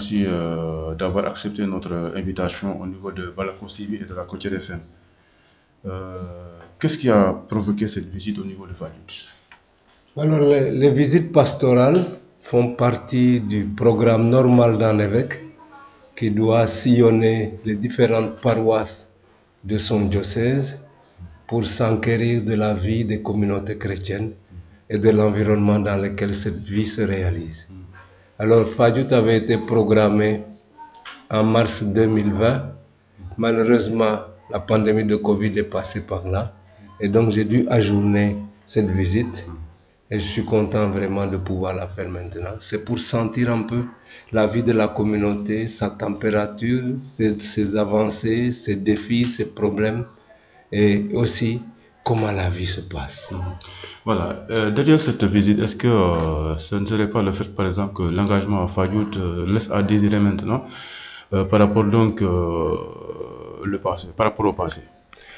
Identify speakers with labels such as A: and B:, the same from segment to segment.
A: merci d'avoir accepté notre invitation au niveau de Balako TV et de la Côtière FM. Qu'est-ce qui a provoqué cette visite au niveau de Fadjout?
B: Alors, les visites pastorales font partie du programme normal d'un évêque qui doit sillonner les différentes paroisses de son diocèse pour s'enquérir de la vie des communautés chrétiennes et de l'environnement dans lequel cette vie se réalise. Alors, Fadjout avait été programmé en mars 2020. Malheureusement, la pandémie de Covid est passée par là. Et donc, j'ai dû ajourner cette visite. Et je suis content vraiment de pouvoir la faire maintenant. C'est pour sentir un peu la vie de la communauté, sa température, ses avancées, ses défis, ses problèmes. Et aussi, comment la vie se passe.
A: Voilà. Derrière cette visite, est-ce que ce ne serait pas le fait, par exemple, que l'engagement à Fadjout laisse à désirer maintenant par rapport donc le passé, par rapport au passé?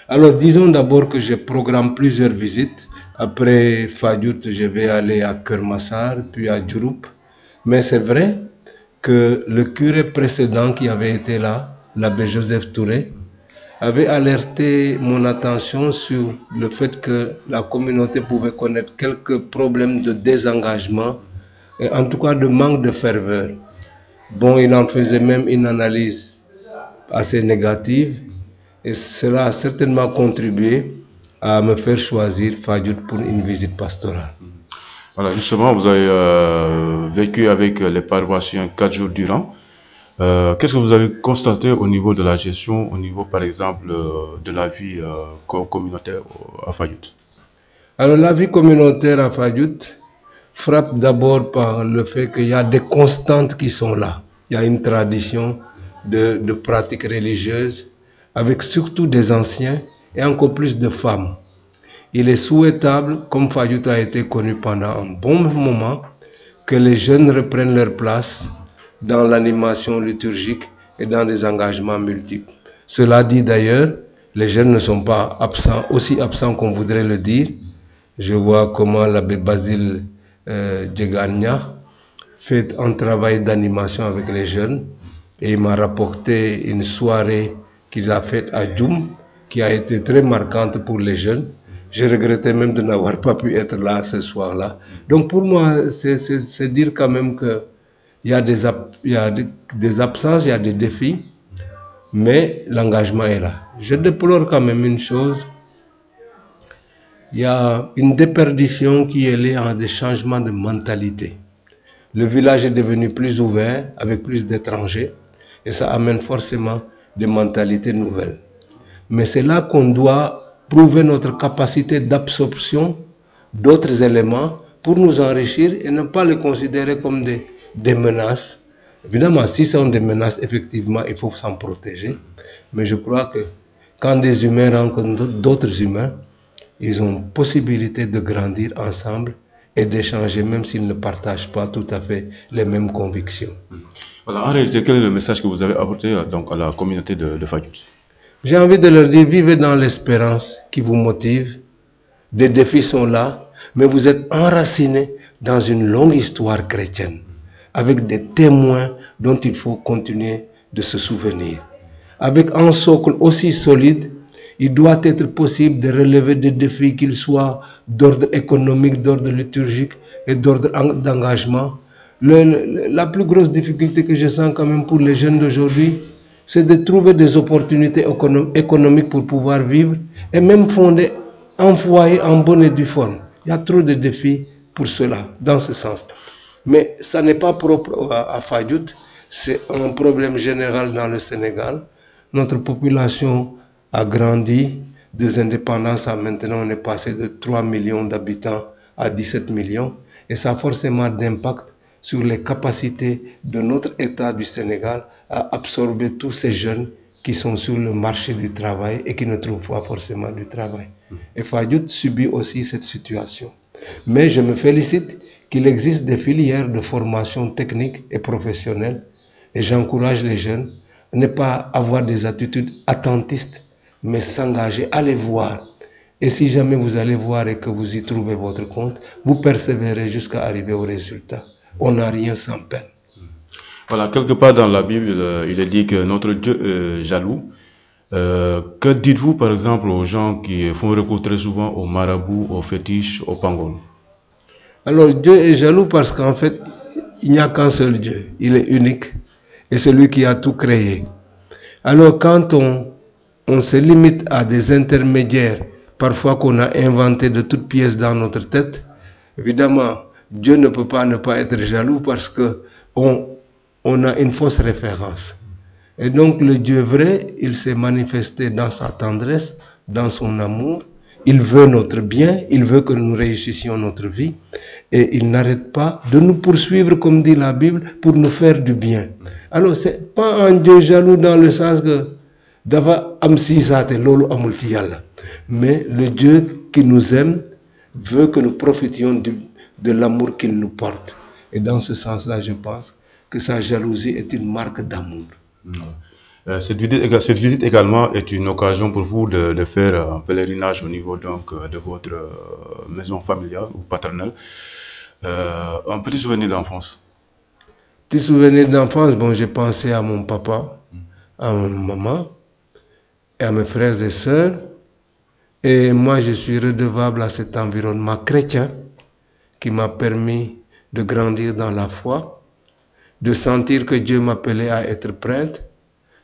B: Alors, disons d'abord que je programme plusieurs visites. Après Fadjout, je vais aller à Kermassar, puis à Djouroup. Mais c'est vrai que le curé précédent qui avait été là, l'abbé Joseph Touré, avait alerté mon attention sur le fait que la communauté pouvait connaître quelques problèmes de désengagement, et en tout cas de manque de ferveur. Bon, il en faisait même une analyse assez négative, et cela a certainement contribué à me faire choisir Fadjout pour une visite pastorale.
A: Voilà, justement, vous avez vécu avec les paroissiens 4 jours durant. Qu'est-ce que vous avez constaté au niveau de la gestion, au niveau par exemple de la vie communautaire à Fadjout?
B: Alors la vie communautaire à Fadjout frappe d'abord par le fait qu'il y a des constantes qui sont là. Il y a une tradition de pratiques religieuses avec surtout des anciens et encore plus de femmes. Il est souhaitable, comme Fadjout a été connu pendant un bon moment, que les jeunes reprennent leur place dans l'animation liturgique et dans des engagements multiples. Cela dit d'ailleurs, les jeunes ne sont pas absents, aussi absents qu'on voudrait le dire. Je vois comment l'abbé Basile Djegania fait un travail d'animation avec les jeunes et il m'a rapporté une soirée qu'il a faite à Djoum qui a été très marquante pour les jeunes. Je regrettais même de n'avoir pas pu être là ce soir-là. Donc pour moi, c'est dire quand même que il y a des absences, il y a des défis, mais l'engagement est là. Je déplore quand même une chose. Il y a une déperdition qui est liée à des changements de mentalité. Le village est devenu plus ouvert, avec plus d'étrangers, et ça amène forcément des mentalités nouvelles. Mais c'est là qu'on doit prouver notre capacité d'absorption d'autres éléments pour nous enrichir et ne pas les considérer comme des menaces. Évidemment, si ce sont des menaces, effectivement, il faut s'en protéger. Mais je crois que quand des humains rencontrent d'autres humains, ils ont possibilité de grandir ensemble et d'échanger, même s'ils ne partagent pas tout à fait les mêmes convictions.
A: Voilà, en réalité, quel est le message que vous avez apporté donc, à la communauté de Fadjout?
B: J'ai envie de leur dire, vivez dans l'espérance qui vous motive. Des défis sont là, mais vous êtes enracinés dans une longue histoire chrétienne, avec des témoins dont il faut continuer de se souvenir. Avec un socle aussi solide, il doit être possible de relever des défis, qu'ils soient d'ordre économique, d'ordre liturgique et d'ordre d'engagement. La plus grosse difficulté que je sens quand même pour les jeunes d'aujourd'hui, c'est de trouver des opportunités économiques pour pouvoir vivre et même fonder un foyer en bonne et due forme. Il y a trop de défis pour cela, dans ce sens. Mais ça n'est pas propre à Fadjout, c'est un problème général dans le Sénégal. Notre population a grandi, des indépendances à maintenant on est passé de 3 millions d'habitants à 17 millions et ça a forcément d'impact sur les capacités de notre État du Sénégal à absorber tous ces jeunes qui sont sur le marché du travail et qui ne trouvent pas forcément du travail. Et Fadjout subit aussi cette situation. Mais je me félicite qu'il existe des filières de formation technique et professionnelle et j'encourage les jeunes à ne pas avoir des attitudes attentistes, mais s'engager, aller voir. Et si jamais vous allez voir et que vous y trouvez votre compte, vous persévérez jusqu'à arriver au résultat. On n'a rien sans peine.
A: Voilà, quelque part dans la Bible, il est dit que notre Dieu est jaloux. Que dites-vous par exemple aux gens qui font recours très souvent aux marabouts, aux fétiches, aux pangols?
B: Alors Dieu est jaloux parce qu'en fait, il n'y a qu'un seul Dieu. Il est unique et c'est lui qui a tout créé. Alors quand on se limite à des intermédiaires, parfois qu'on a inventés de toutes pièces dans notre tête, évidemment, Dieu ne peut pas ne pas être jaloux parce que on a une fausse référence. Et donc le Dieu vrai, il s'est manifesté dans sa tendresse, dans son amour. Il veut notre bien, il veut que nous réussissions notre vie. Et il n'arrête pas de nous poursuivre, comme dit la Bible, pour nous faire du bien. Alors, ce n'est pas un Dieu jaloux dans le sens que Dava Amsisate Lolo Amultiyala. Mais le Dieu qui nous aime veut que nous profitions de l'amour qu'il nous porte. Et dans ce sens-là, je pense que sa jalousie est une marque d'amour.
A: Cette visite également est une occasion pour vous de faire un pèlerinage au niveau donc, de votre maison familiale ou paternelle. Un petit souvenir d'enfance.
B: Petit souvenir d'enfance, bon, j'ai pensé à mon papa, à ma maman et à mes frères et sœurs. Et moi, je suis redevable à cet environnement chrétien qui m'a permis de grandir dans la foi, de sentir que Dieu m'appelait à être prêtre,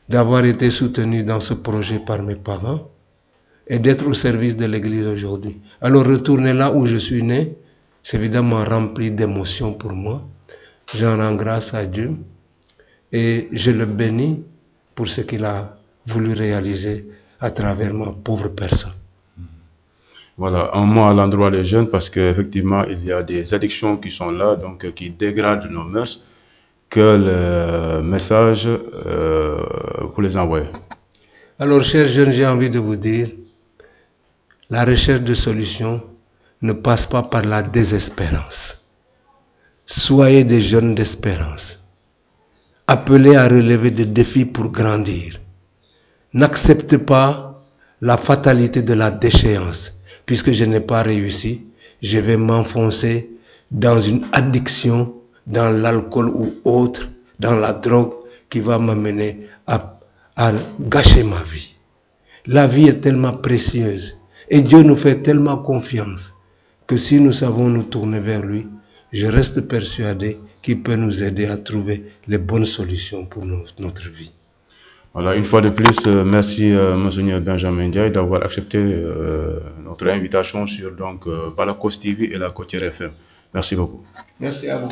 B: d'avoir été soutenu dans ce projet par mes parents et d'être au service de l'Église aujourd'hui. Alors retourner là où je suis né, c'est évidemment rempli d'émotions pour moi. J'en rends grâce à Dieu et je le bénis pour ce qu'il a voulu réaliser à travers ma pauvre personne.
A: Voilà, un mot à l'endroit des jeunes parce qu'effectivement, il y a des addictions qui sont là, donc qui dégradent nos mœurs. Quel message pour les envoyer?
B: Alors, chers jeunes, j'ai envie de vous dire, la recherche de solutions ne passe pas par la désespérance. Soyez des jeunes d'espérance, appelés à relever des défis pour grandir. N'acceptez pas la fatalité de la déchéance. Puisque je n'ai pas réussi, je vais m'enfoncer dans une addiction, dans l'alcool ou autre, dans la drogue qui va m'amener à gâcher ma vie. La vie est tellement précieuse et Dieu nous fait tellement confiance que si nous savons nous tourner vers lui, je reste persuadé qu'il peut nous aider à trouver les bonnes solutions pour notre vie.
A: Voilà, une fois de plus, merci Monseigneur Benjamin Ndiaye d'avoir accepté notre invitation sur donc, Balakos TV et la Côtière FM. Merci beaucoup.
B: Merci à vous.